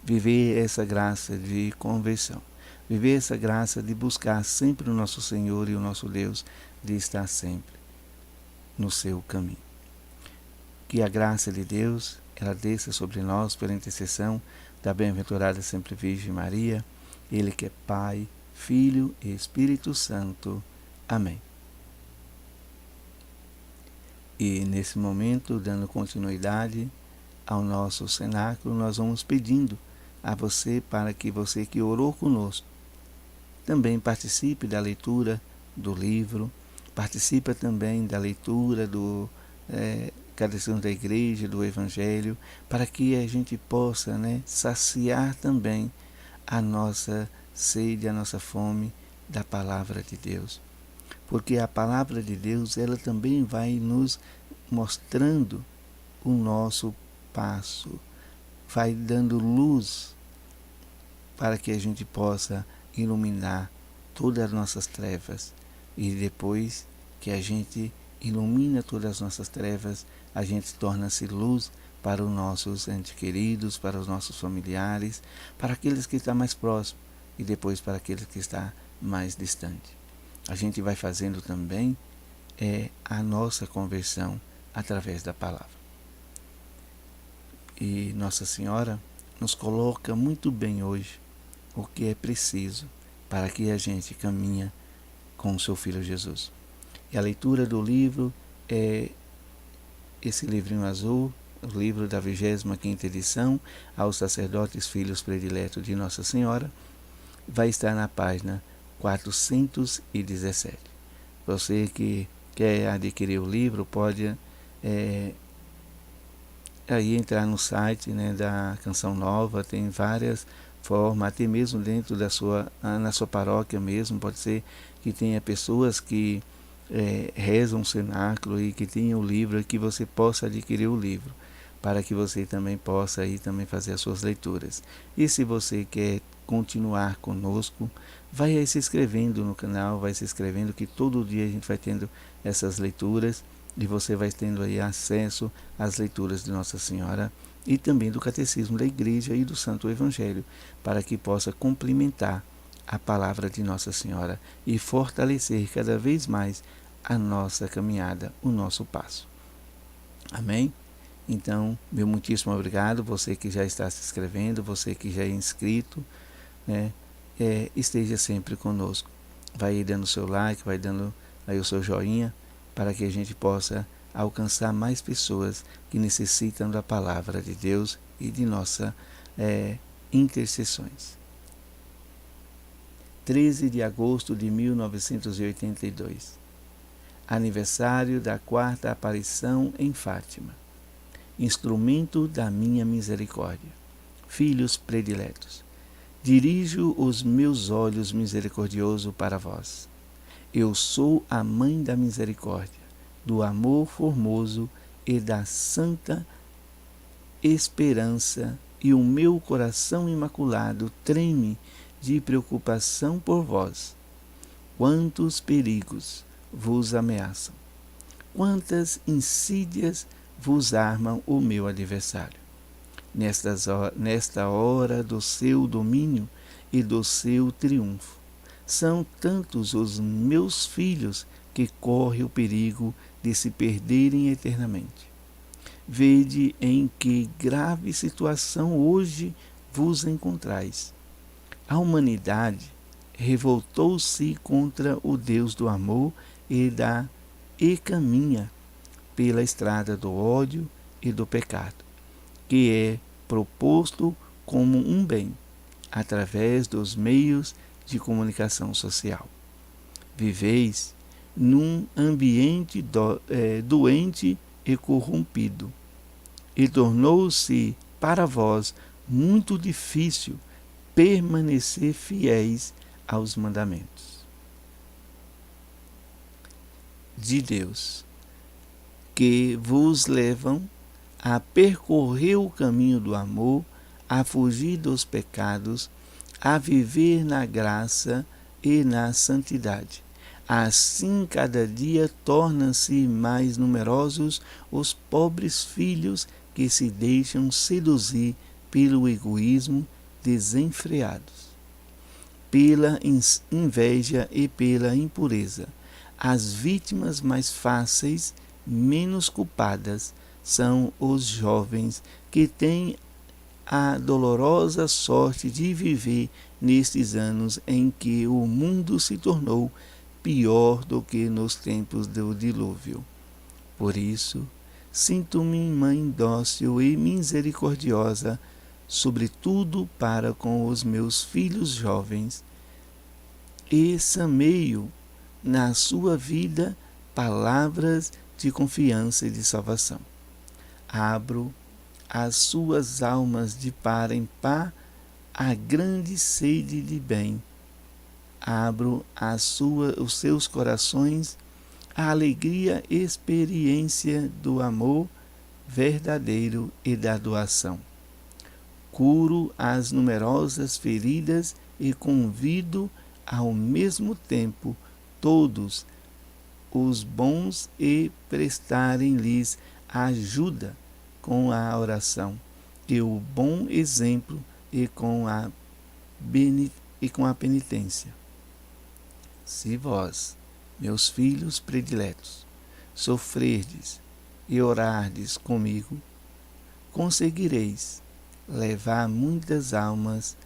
viver essa graça de conversão, viver essa graça de buscar sempre o nosso Senhor e o nosso Deus, de estar sempre no seu caminho. Que a graça de Deus, ela desça sobre nós pela intercessão da bem-aventurada sempre Virgem Maria, Ele que é Pai, Filho e Espírito Santo. Amém. E nesse momento, dando continuidade ao nosso cenáculo, nós vamos pedindo a você para que você que orou conosco também participe da leitura do livro, participe também da leitura do Catecismo da Igreja, do Evangelho, para que a gente possa saciar também a nossa sede, a nossa fome da Palavra de Deus. Porque a Palavra de Deus, ela também vai nos mostrando o nosso passo, vai dando luz para que a gente possa iluminar todas as nossas trevas. E depois que a gente ilumina todas as nossas trevas, a gente torna-se luz para os nossos entes queridos, para os nossos familiares, para aqueles que estão mais próximos e depois para aqueles que estão mais distantes. A gente vai fazendo também a nossa conversão através da palavra. E Nossa Senhora nos coloca muito bem hoje o que é preciso para que a gente caminhe com o seu Filho Jesus. E a leitura do livro é esse livrinho azul, o livro da 25ª edição, aos sacerdotes filhos prediletos de Nossa Senhora, vai estar na página 417. Você que quer adquirir o livro pode aí entrar no site da Canção Nova, tem várias formas, até mesmo dentro na sua paróquia mesmo, pode ser que tenha pessoas que rezam um cenáculo e que tenham o livro, e que você possa adquirir o livro, para que você também possa aí também fazer as suas leituras. E se você quer continuar conosco, vai aí se inscrevendo no canal, vai se inscrevendo, que todo dia a gente vai tendo essas leituras e você vai tendo aí acesso às leituras de Nossa Senhora e também do Catecismo da Igreja e do Santo Evangelho, para que possa complementar a palavra de Nossa Senhora e fortalecer cada vez mais a nossa caminhada, o nosso passo. Amém? Então, meu muitíssimo obrigado, você que já está se inscrevendo, você que já é inscrito, esteja sempre conosco. Vai aí dando o seu like, vai dando aí o seu joinha, para que a gente possa alcançar mais pessoas que necessitam da palavra de Deus e de nossas intercessões. 13 de agosto de 1982, aniversário da 4ª aparição em Fátima. Instrumento da minha misericórdia. Filhos prediletos, dirijo os meus olhos misericordioso para vós. Eu sou a mãe da misericórdia, do amor formoso e da santa esperança, e o meu coração imaculado treme de preocupação por vós. Quantos perigos vos ameaçam, quantas insídias vos armam o meu adversário. Nesta hora do seu domínio e do seu triunfo, são tantos os meus filhos que correm o perigo de se perderem eternamente. Vede em que grave situação hoje vos encontrais. A humanidade revoltou-se contra o Deus do amor e caminha pela estrada do ódio e do pecado, que é proposto como um bem, através dos meios de comunicação social. Viveis num ambiente doente e corrompido, e tornou-se para vós muito difícil permanecer fiéis aos mandamentos de Deus, que vos levam a percorrer o caminho do amor, a fugir dos pecados, a viver na graça e na santidade. Assim, cada dia tornam-se mais numerosos os pobres filhos que se deixam seduzir pelo egoísmo desenfreados pela inveja e pela impureza. As vítimas mais fáceis, menos culpadas, são os jovens que têm a dolorosa sorte de viver nestes anos em que o mundo se tornou pior do que nos tempos do dilúvio. Por isso, sinto-me mãe dócil e misericordiosa, sobretudo para com os meus filhos jovens, e semeio na sua vida palavras de confiança e de salvação. Abro as suas almas de par em par à grande sede de bem. Abro os seus corações à alegria e experiência do amor verdadeiro e da doação. Curo as numerosas feridas e convido ao mesmo tempo todos os bons e prestarem-lhes ajuda com a oração e o bom exemplo e com a penitência. Se vós, meus filhos prediletos, sofrerdes e orardes comigo, conseguireis levar muitas almas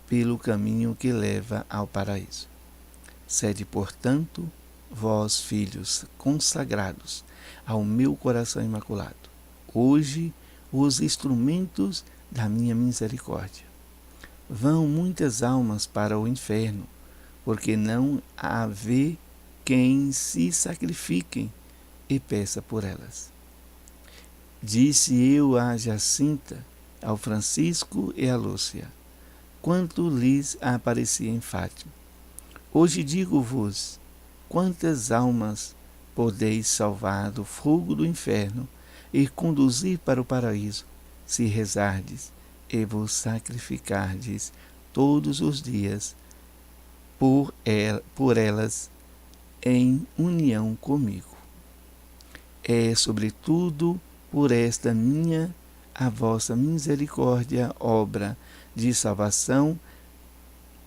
pelo caminho que leva ao paraíso. Sede, portanto, vós, filhos consagrados ao meu coração imaculado, hoje os instrumentos da minha misericórdia. Vão muitas almas para o inferno, porque não haver quem se sacrifiquem e peça por elas. Disse eu a Jacinta, ao Francisco e a Lúcia, quanto lhes aparecia em Fátima. Hoje digo-vos, quantas almas podeis salvar do fogo do inferno e conduzir para o paraíso, se rezardes e vos sacrificardes todos os dias por elas em união comigo. É, sobretudo, por esta a vossa misericórdia, obra de salvação,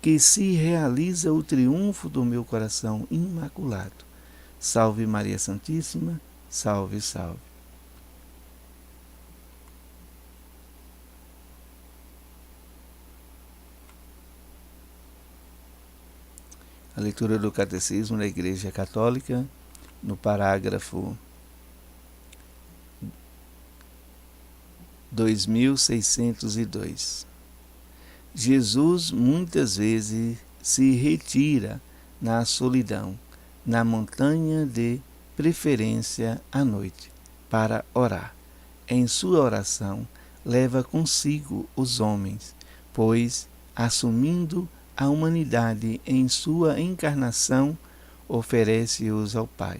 que se realiza o triunfo do meu coração imaculado. Salve Maria Santíssima, salve, salve. A leitura do Catecismo da Igreja Católica, no parágrafo 2602. Jesus muitas vezes se retira na solidão, na montanha de preferência à noite, para orar. Em sua oração, leva consigo os homens, pois, assumindo a humanidade em sua encarnação, oferece-os ao Pai,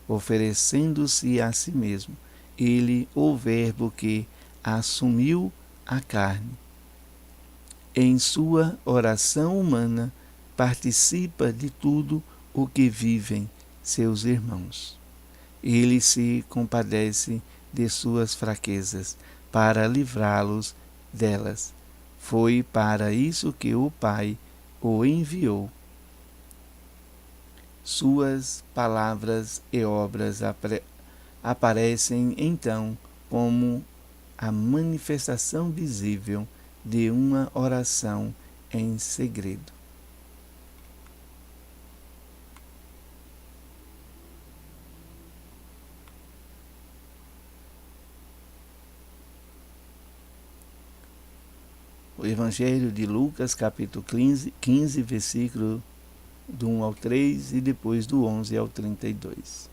oferecendo-se a si mesmo, ele, o Verbo que assumiu a carne. Em sua oração humana, participa de tudo o que vivem seus irmãos. Ele se compadece de suas fraquezas para livrá-los delas. Foi para isso que o Pai o enviou. Suas palavras e obras aparecem então como a manifestação visível de uma oração em segredo. O Evangelho de Lucas, capítulo 15, versículo do 1 ao 3 e depois do 11 ao 32.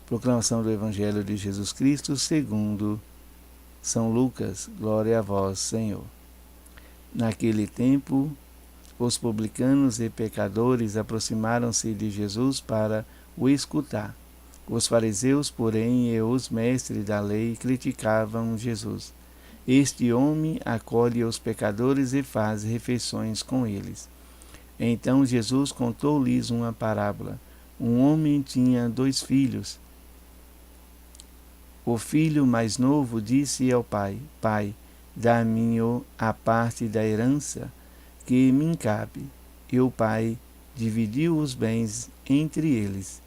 Proclamação do Evangelho de Jesus Cristo segundo São Lucas. Glória a vós, Senhor. Naquele tempo, os publicanos e pecadores aproximaram-se de Jesus para o escutar. Os fariseus, porém, e os mestres da lei criticavam Jesus. Este homem acolhe os pecadores e faz refeições com eles. Então Jesus contou-lhes uma parábola. Um homem tinha 2 filhos. O filho mais novo disse ao pai: Pai, dá-me a parte da herança que me cabe. E o pai dividiu os bens entre eles.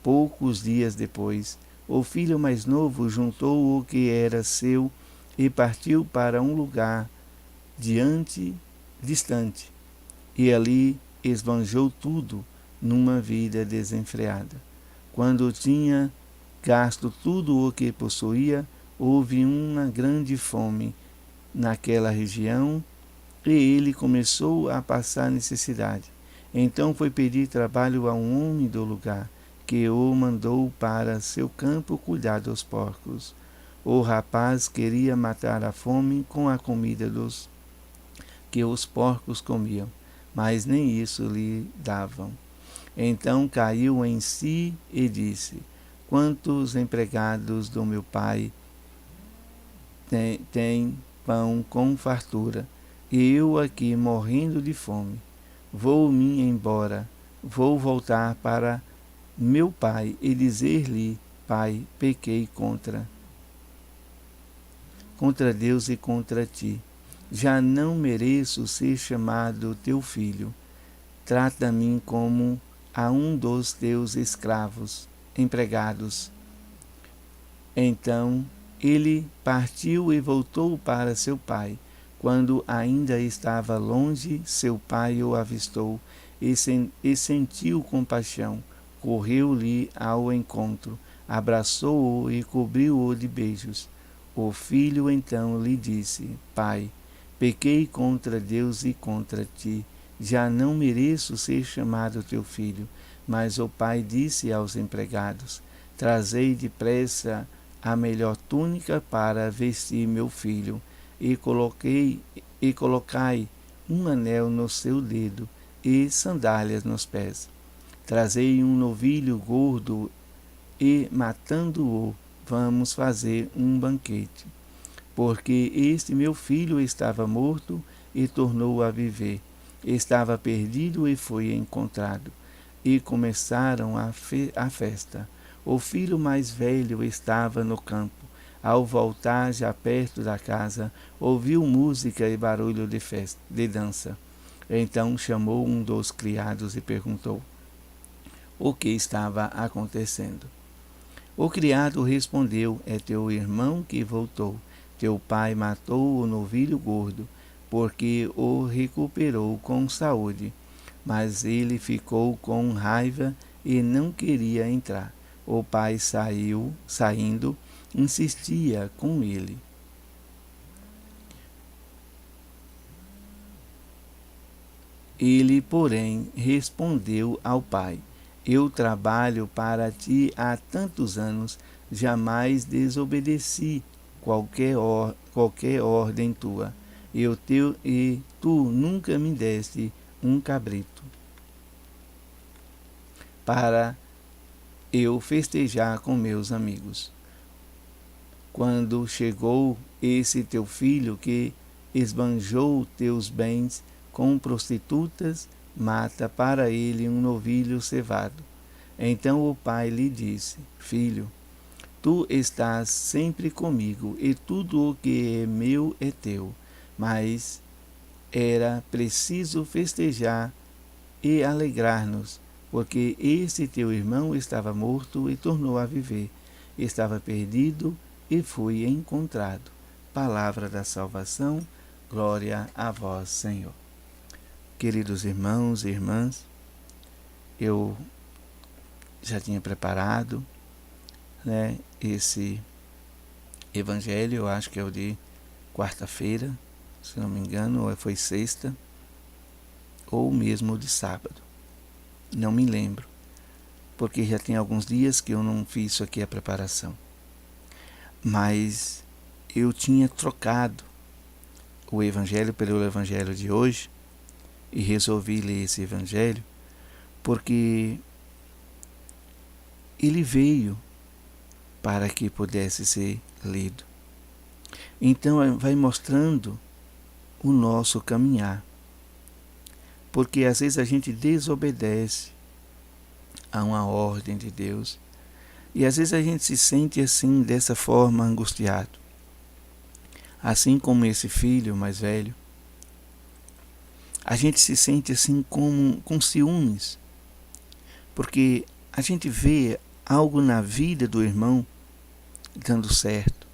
Poucos dias depois, o filho mais novo juntou o que era seu e partiu para um lugar distante, e ali esbanjou tudo numa vida desenfreada. Quando tinha gasto tudo o que possuía, houve uma grande fome naquela região e ele começou a passar necessidade. Então foi pedir trabalho a um homem do lugar, que o mandou para seu campo cuidar dos porcos. O rapaz queria matar a fome com a comida que os porcos comiam, mas nem isso lhe davam. Então caiu em si e disse: Quantos empregados do meu pai têm pão com fartura, e eu aqui morrendo de fome? Vou-me embora, vou voltar para meu pai e dizer-lhe: Pai, pequei contra Deus e contra ti. Já não mereço ser chamado teu filho. Trata-me como a um dos teus empregados. Então ele partiu e voltou para seu pai. Quando ainda estava longe, seu pai o avistou e sentiu compaixão. Correu-lhe ao encontro, abraçou-o e cobriu-o de beijos. O filho então lhe disse: Pai, pequei contra Deus e contra ti. Já não mereço ser chamado teu filho. Mas o pai disse aos empregados: Trazei depressa a melhor túnica para vestir meu filho, e colocai um anel no seu dedo e sandálias nos pés. Trazei um novilho gordo e, matando-o, vamos fazer um banquete. Porque este meu filho estava morto e tornou a viver. Estava perdido e foi encontrado. E começaram a festa. O filho mais velho estava no campo. Ao voltar, já perto da casa, ouviu música e barulho de dança. Então chamou um dos criados e perguntou o que estava acontecendo. O criado respondeu: É teu irmão que voltou. Teu pai matou o novilho gordo, porque o recuperou com saúde. Mas ele ficou com raiva e não queria entrar. O pai saindo, insistia com ele. Ele, porém, respondeu ao pai: Eu trabalho para ti há tantos anos, jamais desobedeci qualquer ordem tua. E tu nunca me deste um cabrito para eu festejar com meus amigos. Quando chegou esse teu filho que esbanjou teus bens com prostitutas, mata para ele um novilho cevado. Então o pai lhe disse: Filho, tu estás sempre comigo, e tudo o que é meu é teu. Mas era preciso festejar e alegrar-nos, porque esse teu irmão estava morto e tornou a viver, estava perdido e foi encontrado. Palavra da salvação, glória a vós, Senhor. Queridos irmãos e irmãs, eu já tinha preparado, esse evangelho, eu acho que é o de quarta-feira, se não me engano, ou foi sexta, ou mesmo de sábado. Não me lembro, porque já tem alguns dias que eu não fiz isso aqui, a preparação. Mas eu tinha trocado o evangelho pelo evangelho de hoje e resolvi ler esse evangelho porque ele veio para que pudesse ser lido. Então vai mostrando o nosso caminhar, porque às vezes a gente desobedece a uma ordem de Deus E às vezes a gente se sente assim, dessa forma, angustiado. Assim como esse filho mais velho, a gente se sente assim com ciúmes, porque a gente vê algo na vida do irmão dando certo.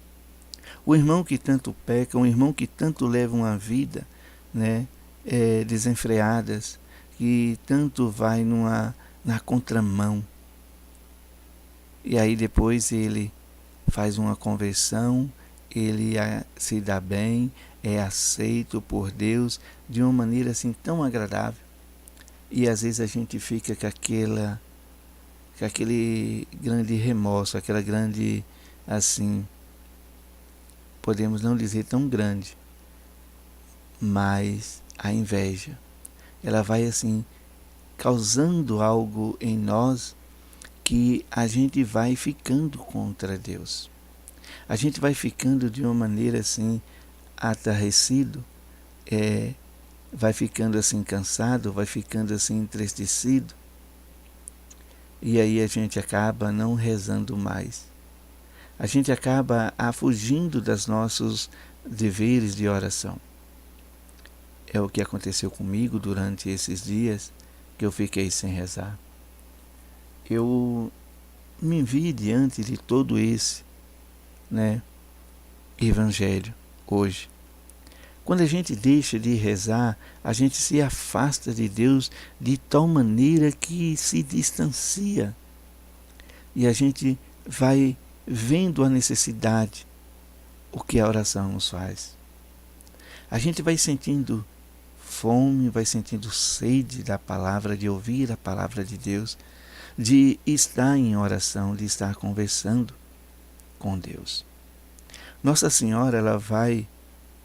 O irmão que tanto peca, um irmão que tanto leva uma vida, né, desenfreadas, que tanto vai na contramão. E aí depois ele faz uma conversão, ele se dá bem, é aceito por Deus de uma maneira assim tão agradável. E às vezes a gente fica com aquele grande remorso, aquela grande, assim, podemos não dizer tão grande, mas a inveja, ela vai assim causando algo em nós que a gente vai ficando contra Deus. A gente vai ficando de uma maneira assim atarrecido, vai ficando assim cansado, vai ficando assim entristecido. E aí a gente acaba não rezando mais. A gente acaba fugindo dos nossos deveres de oração. É o que aconteceu comigo durante esses dias que eu fiquei sem rezar. Eu me vi diante de todo esse, evangelho hoje. Quando a gente deixa de rezar, a gente se afasta de Deus de tal maneira que se distancia. E a gente vai vendo a necessidade, o que a oração nos faz. A gente vai sentindo fome, vai sentindo sede da palavra, de ouvir a palavra de Deus, de estar em oração, de estar conversando com Deus. Nossa Senhora, ela vai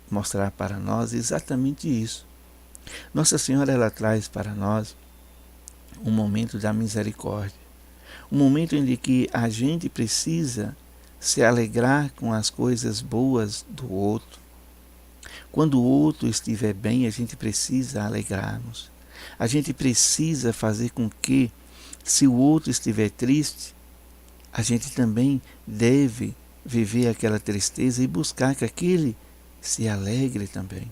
mostrar para nós exatamente isso. Nossa Senhora, ela traz para nós um momento da misericórdia, um momento em que a gente precisa se alegrar com as coisas boas do outro. Quando o outro estiver bem, a gente precisa alegrar-nos. A gente precisa fazer com que, se o outro estiver triste, a gente também deve viver aquela tristeza e buscar que aquele se alegre também.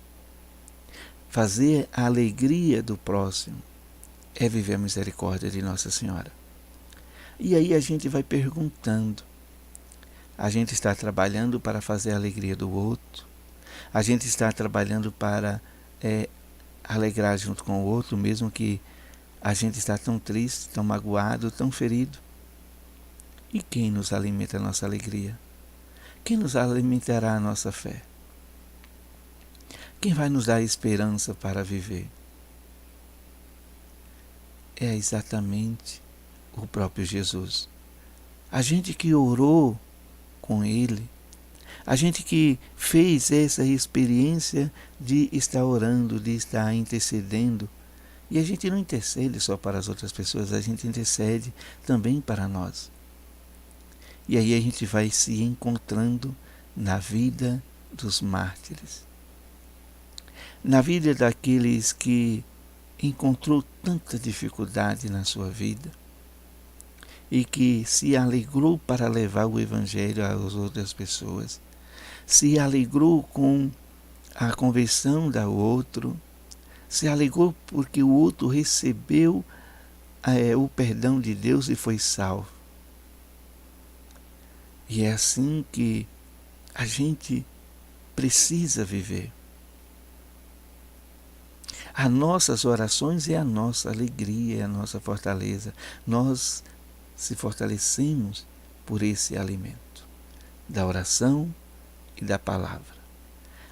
Fazer a alegria do próximo é viver a misericórdia de Nossa Senhora. E aí a gente vai perguntando. A gente está trabalhando para fazer a alegria do outro. A gente está trabalhando para alegrar junto com o outro, mesmo que a gente está tão triste, tão magoado, tão ferido. E quem nos alimenta a nossa alegria? Quem nos alimentará a nossa fé? Quem vai nos dar esperança para viver? É exatamente o próprio Jesus. A gente que orou com Ele, a gente que fez essa experiência de estar orando, de estar intercedendo. E a gente não intercede só para as outras pessoas, a gente intercede também para nós. E aí a gente vai se encontrando na vida dos mártires, na vida daqueles que encontrou tanta dificuldade na sua vida e que se alegrou para levar o Evangelho às outras pessoas, se alegrou com a conversão da outro, se alegrou porque o outro recebeu o perdão de Deus e foi salvo. E é assim que a gente precisa viver. As nossas orações é a nossa alegria, é a nossa fortaleza. Nós se fortalecemos por esse alimento da oração e da palavra.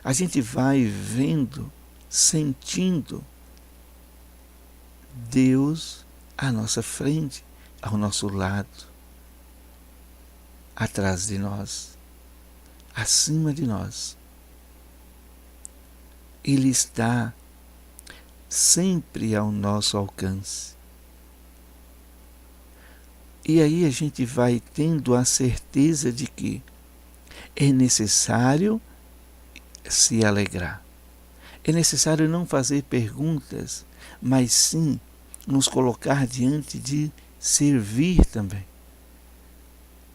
A gente vai vendo, sentindo Deus à nossa frente, ao nosso lado, atrás de nós, acima de nós. Ele está sempre ao nosso alcance. E aí a gente vai tendo a certeza de que é necessário se alegrar. É necessário não fazer perguntas, mas sim nos colocar diante de servir também.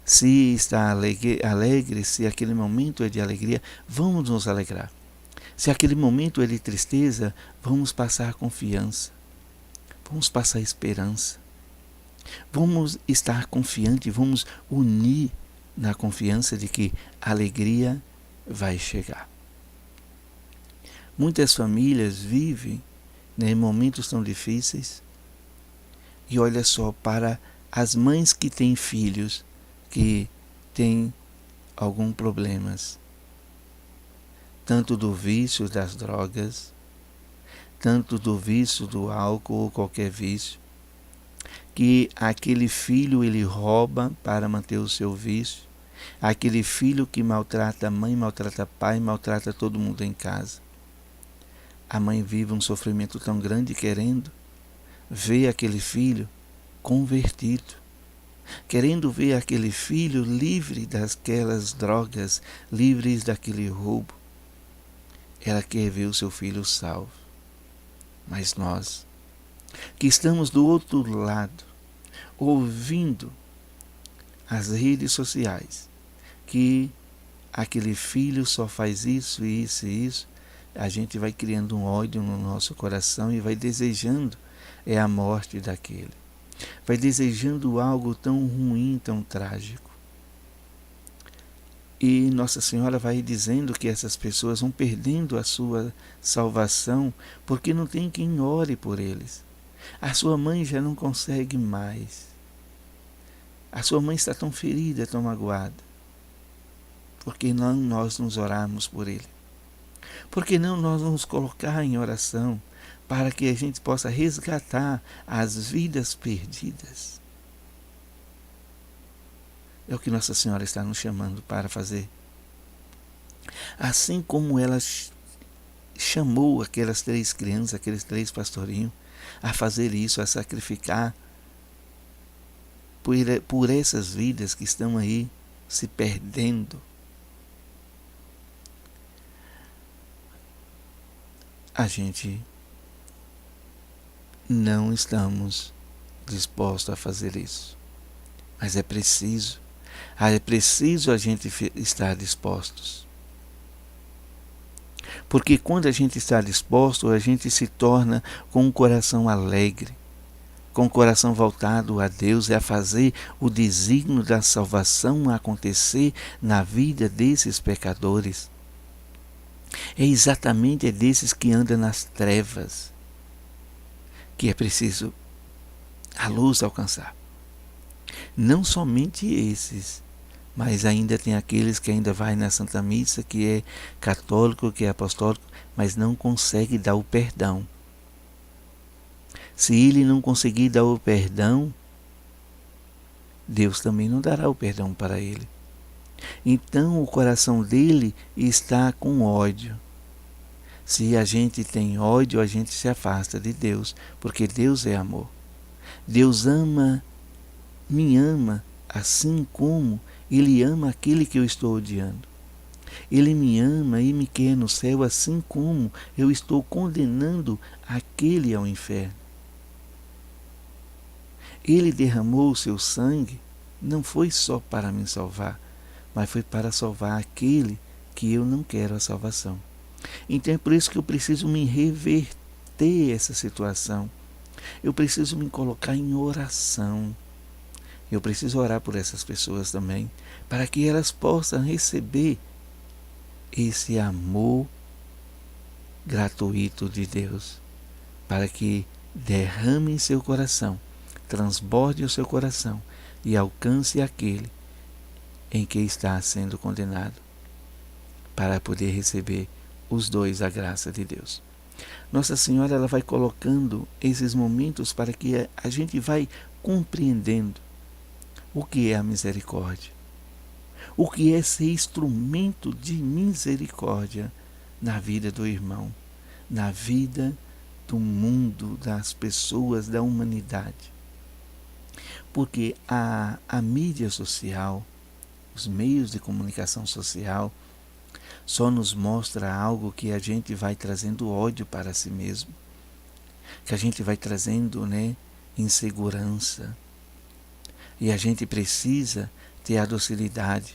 Se está alegre, se aquele momento é de alegria, vamos nos alegrar. Se aquele momento é de tristeza, vamos passar confiança, vamos passar esperança. Vamos estar confiantes, vamos unir na confiança de que a alegria vai chegar. Muitas famílias vivem, né, em momentos tão difíceis. E olha só, para as mães que têm filhos que têm alguns problemas, tanto do vício das drogas, tanto do vício do álcool ou qualquer vício, que aquele filho ele rouba para manter o seu vício, aquele filho que maltrata a mãe, maltrata o pai, maltrata todo mundo em casa. A mãe vive um sofrimento tão grande querendo ver aquele filho convertido, querendo ver aquele filho livre daquelas drogas, livres daquele roubo. Ela quer ver o seu filho salvo. Mas nós, que estamos do outro lado, ouvindo as redes sociais, que aquele filho só faz isso, isso e isso, a gente vai criando um ódio no nosso coração e vai desejando a morte daquele. Vai desejando algo tão ruim, tão trágico. E Nossa Senhora vai dizendo que essas pessoas vão perdendo a sua salvação porque não tem quem ore por eles. A sua mãe já não consegue mais. A sua mãe está tão ferida, tão magoada. Por que não nós nos orarmos por ele? Por que não nós nos colocar em oração para que a gente possa resgatar as vidas perdidas? É o que Nossa Senhora está nos chamando para fazer. Assim como ela chamou aquelas 3 crianças, aqueles 3 pastorinhos, a fazer isso, a sacrificar por essas vidas que estão aí se perdendo. A gente não estamos dispostos a fazer isso. Mas é preciso a gente estar dispostos. Porque quando a gente está disposto, a gente se torna com um coração alegre, com o coração voltado a Deus e a fazer o desígnio da salvação acontecer na vida desses pecadores. É exatamente desses que andam nas trevas que é preciso a luz alcançar. Não somente esses, mas ainda tem aqueles que ainda vai na Santa Missa, que é católico, que é apostólico, mas não consegue dar o perdão. Se ele não conseguir dar o perdão, Deus também não dará o perdão para ele. Então o coração dele está com ódio. Se a gente tem ódio, a gente se afasta de Deus, porque Deus é amor. Deus me ama, assim como Ele ama aquele que eu estou odiando. Ele me ama e me quer no céu, assim como eu estou condenando aquele ao inferno. Ele derramou o seu sangue, não foi só para me salvar, mas foi para salvar aquele que eu não quero a salvação. Então é por isso que eu preciso me reverter essa situação. Eu preciso me colocar em oração. Eu preciso orar por essas pessoas também, para que elas possam receber esse amor gratuito de Deus, para que derrame em seu coração, transborde o seu coração e alcance aquele em que está sendo condenado, para poder receber os dois a graça de Deus. Nossa Senhora ela vai colocando esses momentos para que a gente vai compreendendo o que é a misericórdia, o que é ser instrumento de misericórdia na vida do irmão, na vida do mundo, das pessoas, da humanidade. Porque a mídia social, os meios de comunicação social, só nos mostra algo que a gente vai trazendo ódio para si mesmo, que a gente vai trazendo, insegurança. E a gente precisa ter a docilidade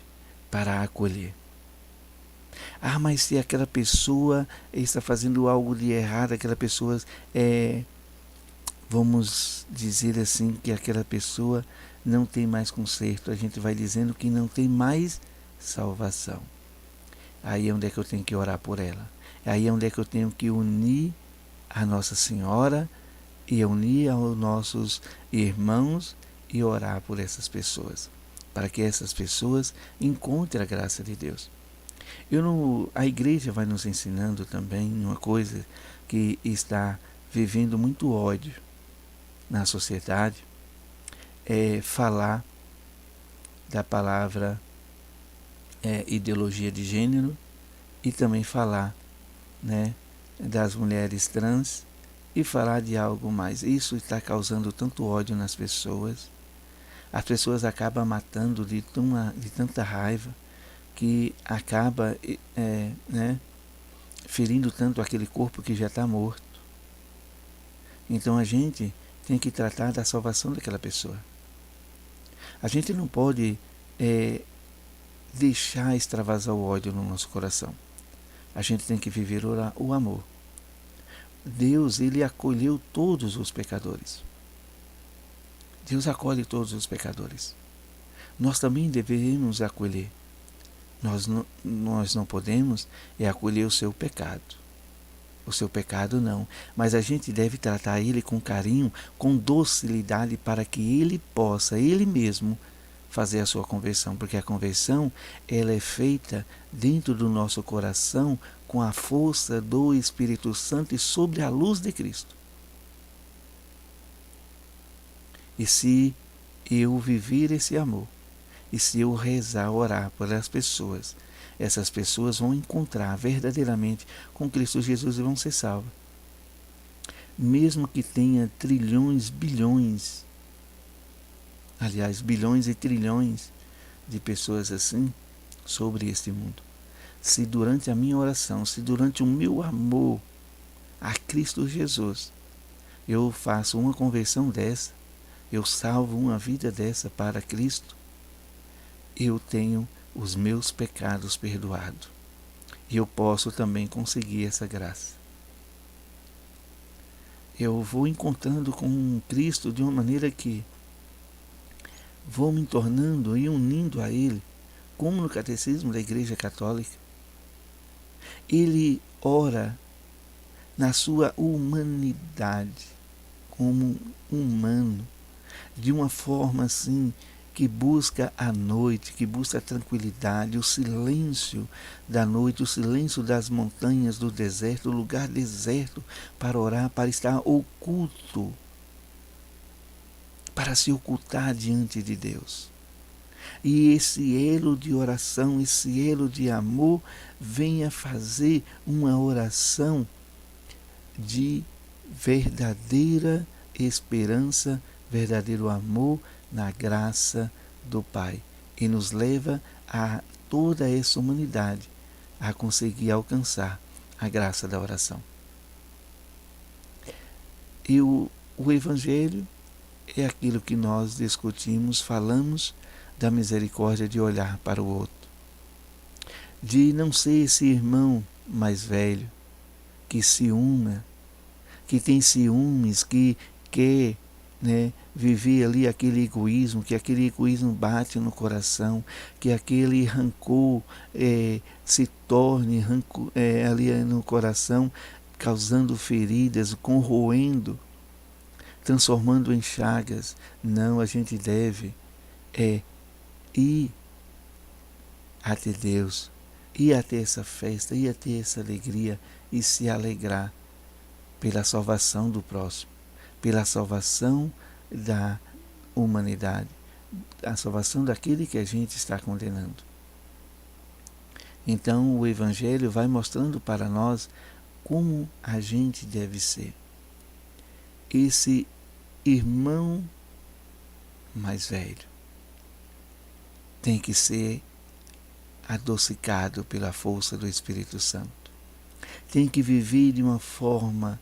para acolher. Ah, mas se aquela pessoa está fazendo algo de errado, aquela pessoa vamos dizer assim, que aquela pessoa não tem mais conserto, a gente vai dizendo que não tem mais salvação. Aí é onde é que eu tenho que orar por ela. Aí é onde é que eu tenho que unir a Nossa Senhora e unir aos nossos irmãos e orar por essas pessoas, para que essas pessoas encontrem a graça de Deus. A igreja vai nos ensinando também uma coisa que está vivendo muito ódio na sociedade, é falar da palavra ideologia de gênero e também falar, né, das mulheres trans e falar de algo mais. Isso está causando tanto ódio nas pessoas. As pessoas acabam matando de tanta raiva que acaba ferindo tanto aquele corpo que já está morto. Então a gente tem que tratar da salvação daquela pessoa. A gente não pode deixar extravasar o ódio no nosso coração. A gente tem que viver o amor. Deus, ele acolheu todos os pecadores. Deus acolhe todos os pecadores. Nós também devemos acolher. Nós não podemos acolher o seu pecado. O seu pecado não. Mas a gente deve tratar ele com carinho, com docilidade, para que ele possa, ele mesmo, fazer a sua conversão. Porque a conversão, ela é feita dentro do nosso coração com a força do Espírito Santo e sobre a luz de Cristo. E se eu viver esse amor, e se eu rezar, orar pelas pessoas, essas pessoas vão encontrar verdadeiramente com Cristo Jesus e vão ser salvas. Mesmo que tenha trilhões, bilhões, aliás, bilhões e trilhões de pessoas assim sobre este mundo. Se durante a minha oração, se durante o meu amor a Cristo Jesus, eu faço uma conversão dessa, eu salvo uma vida dessa para Cristo, eu tenho os meus pecados perdoados. E eu posso também conseguir essa graça. Eu vou encontrando com Cristo de uma maneira que vou me tornando e unindo a Ele, como no Catecismo da Igreja Católica. Ele ora na sua humanidade, como humano, de uma forma assim, que busca a noite, que busca a tranquilidade, o silêncio da noite, o silêncio das montanhas, do deserto, o lugar deserto, para orar, para estar oculto, para se ocultar diante de Deus. E esse elo de oração, esse elo de amor, venha fazer uma oração de verdadeira esperança, verdadeiro amor na graça do Pai, e nos leva a toda essa humanidade a conseguir alcançar a graça da oração. E o Evangelho é aquilo que nós discutimos, falamos da misericórdia de olhar para o outro, de não ser esse irmão mais velho que ciúma, que tem ciúmes, que quer viver ali aquele egoísmo, que aquele egoísmo bate no coração, que aquele rancor se torne ali no coração, causando feridas, corroendo, transformando em chagas. Não, a gente deve ir até Deus, ir até essa festa, ir até essa alegria e se alegrar pela salvação do próximo, pela salvação da humanidade, a salvação daquele que a gente está condenando. Então o Evangelho vai mostrando para nós como a gente deve ser. Esse irmão mais velho tem que ser adocicado pela força do Espírito Santo. Tem que viver de uma forma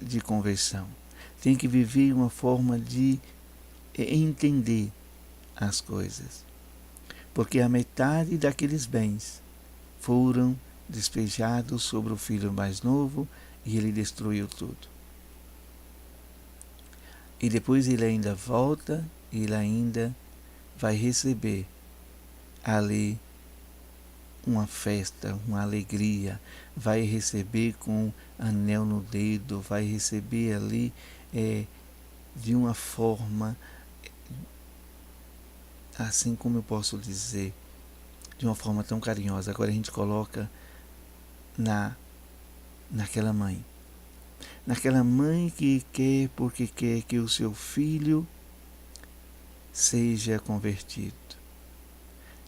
de conversão. Tem que viver uma forma de entender as coisas. porque a metade daqueles bens foram despejados sobre o filho mais novo e ele destruiu tudo. E depois ele ainda volta, ele ainda vai receber ali uma festa, uma alegria, vai receber com anel no dedo, vai receber ali de uma forma, assim como eu posso dizer, de uma forma tão carinhosa. Agora a gente coloca naquela mãe que quer, porque quer que o seu filho seja convertido.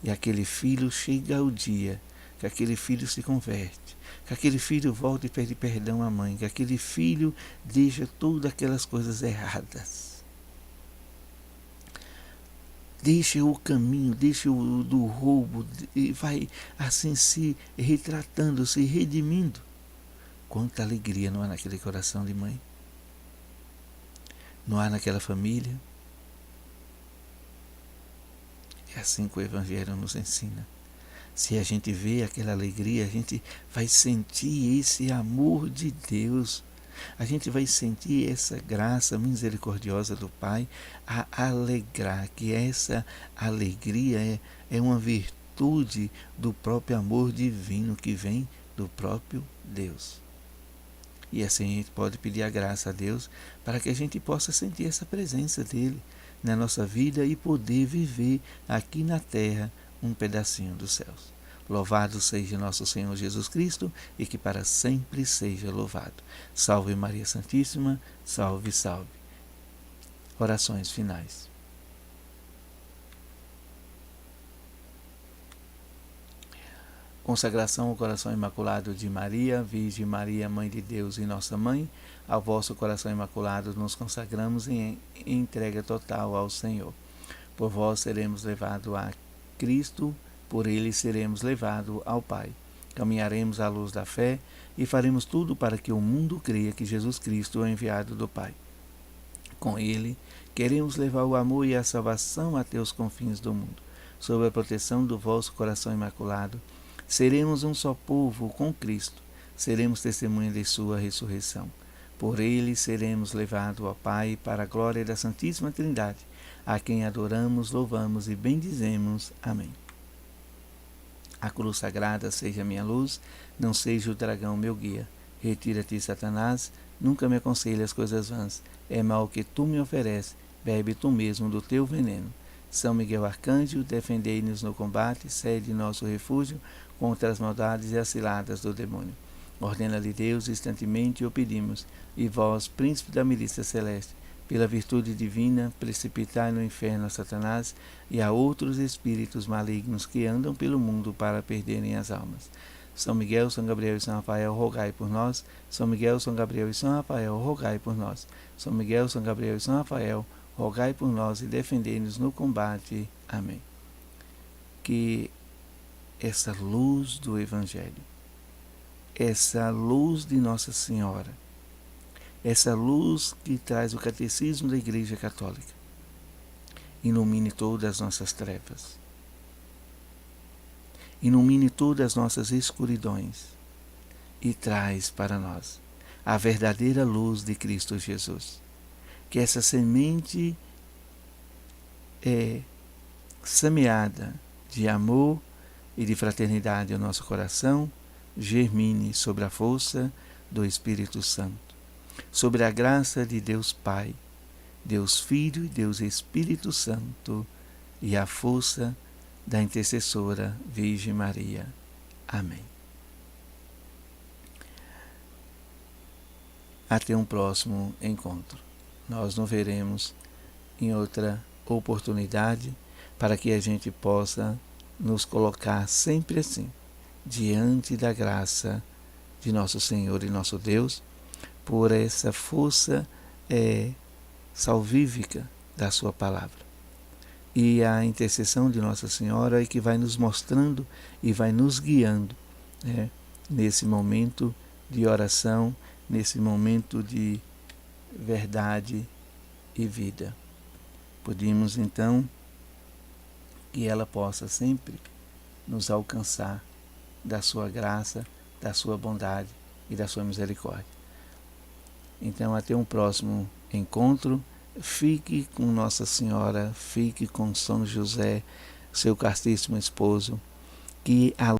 E aquele filho chega ao dia que aquele filho se converte, que aquele filho volta e pede perdão à mãe, que aquele filho deixa todas aquelas coisas erradas. Deixa o caminho, deixa o do roubo e vai assim se retratando, se redimindo. Quanta alegria não há naquele coração de mãe. Não há naquela família. É assim que o Evangelho nos ensina. Se a gente vê aquela alegria, a gente vai sentir esse amor de Deus. A gente vai sentir essa graça misericordiosa do Pai a alegrar, que essa alegria é uma virtude do próprio amor divino que vem do próprio Deus. E assim a gente pode pedir a graça a Deus para que a gente possa sentir essa presença dele na nossa vida e poder viver aqui na terra um pedacinho dos céus. Louvado seja nosso Senhor Jesus Cristo e que para sempre seja louvado. Salve Maria Santíssima, salve, salve. Orações finais. Consagração ao coração imaculado de Maria, Virgem Maria, Mãe de Deus e Nossa Mãe, ao vosso coração imaculado nos consagramos em entrega total ao Senhor. Por vós seremos levados a Cristo, por ele seremos levados ao Pai. Caminharemos à luz da fé e faremos tudo para que o mundo creia que Jesus Cristo é o enviado do Pai. Com ele, queremos levar o amor e a salvação até os confins do mundo. Sob a proteção do vosso coração imaculado, seremos um só povo com Cristo, seremos testemunha de sua ressurreição. Por ele seremos levados ao Pai para a glória da Santíssima Trindade, a quem adoramos, louvamos e bendizemos. Amém. A cruz sagrada seja minha luz, não seja o dragão meu guia. Retira-te, Satanás, nunca me aconselhe as coisas vãs. É mal que tu me ofereces, bebe tu mesmo do teu veneno. São Miguel Arcanjo, defendei-nos no combate, sede nosso refúgio contra as maldades e as ciladas do demônio. Ordena-lhe Deus, instantemente o pedimos, e vós, príncipe da milícia celeste, pela virtude divina, precipitai no inferno a Satanás e a outros espíritos malignos que andam pelo mundo para perderem as almas. São Miguel, São Gabriel e São Rafael, rogai por nós. São Miguel, São Gabriel e São Rafael, rogai por nós. São Miguel, São Gabriel e São Rafael, rogai por nós e defendei-nos no combate. Amém. Que essa luz do Evangelho, essa luz de Nossa Senhora, essa luz que traz o catecismo da Igreja Católica, ilumine todas as nossas trevas, ilumine todas as nossas escuridões e traz para nós a verdadeira luz de Cristo Jesus. Que essa semente semeada de amor e de fraternidade ao nosso coração germine sobre a força do Espírito Santo, sobre a graça de Deus Pai, Deus Filho e Deus Espírito Santo e a força da intercessora Virgem Maria. Amém. Até um próximo encontro. Nós nos veremos em outra oportunidade para que a gente possa nos colocar sempre assim, diante da graça de nosso Senhor e nosso Deus, por essa força salvífica da sua palavra. E a intercessão de Nossa Senhora é que vai nos mostrando e vai nos guiando nesse momento de oração, nesse momento de verdade e vida. Pedimos então que ela possa sempre nos alcançar da sua graça, da sua bondade e da sua misericórdia. Então, até um próximo encontro. Fique com Nossa Senhora, fique com São José, seu castíssimo esposo, que a